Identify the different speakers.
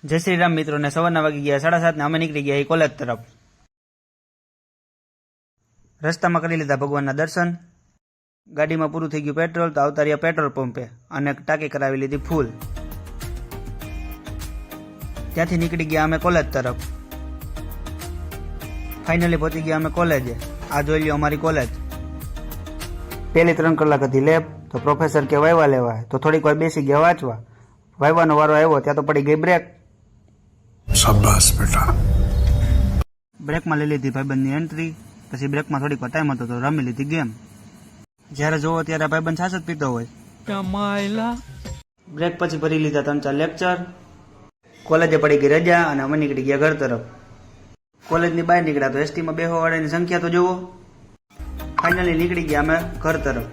Speaker 1: જય શ્રી રામ મિત્રો ને સવારના વાગી ગયા 7:30 ને અમે નીકળી ગયા કોલેજ તરફ। રસ્તામાં કરી લીધા ભગવાનના દર્શન। ગાડીમાં પૂરું થઈ ગયું પેટ્રોલ તો આવતા રહ્યા પેટ્રોલ પંપે અને ટાંકી કરાવી લીધી ફૂલ। ત્યાંથી નીકળી ગયા અમે કોલેજ તરફ। ફાઇનલી પહોંચી ગયા અમે કોલેજે। આ જોઈ લ્યો અમારી કોલેજ। પહેલી 3 કલાક હતી લેબ તો પ્રોફેસર કે વાયવા લેવા તો થોડીક વાર બેસી ગયા વાંચવા। વાયવાનો વારો આવ્યો ત્યાં તો પડી ગઈ બ્રેક।
Speaker 2: શાબાશ બેટા।
Speaker 1: બ્રેકમાં લઈ લીધી ભાઈબંધની એન્ટ્રી। પછી બ્રેકમાં થોડીક વાર ટાઈમ હતો તો રમી લીધી ગેમ। જ્યારે જોવો ત્યારે ભાઈબંધ છાશ જ પીતો હોય। બ્રેક પછી ભરી લીધા 3-4 લેક્ચર। કોલેજે પડી ગઈ રજા અને અમે નીકળી ગયા ઘર તરફ। કોલેજની બહાર નીકળ્યા તો એસટીમાં બેસવા વાળાની સંખ્યા તો જુઓ। ફાઇનલી નીકળી ગયા અમે ઘર તરફ।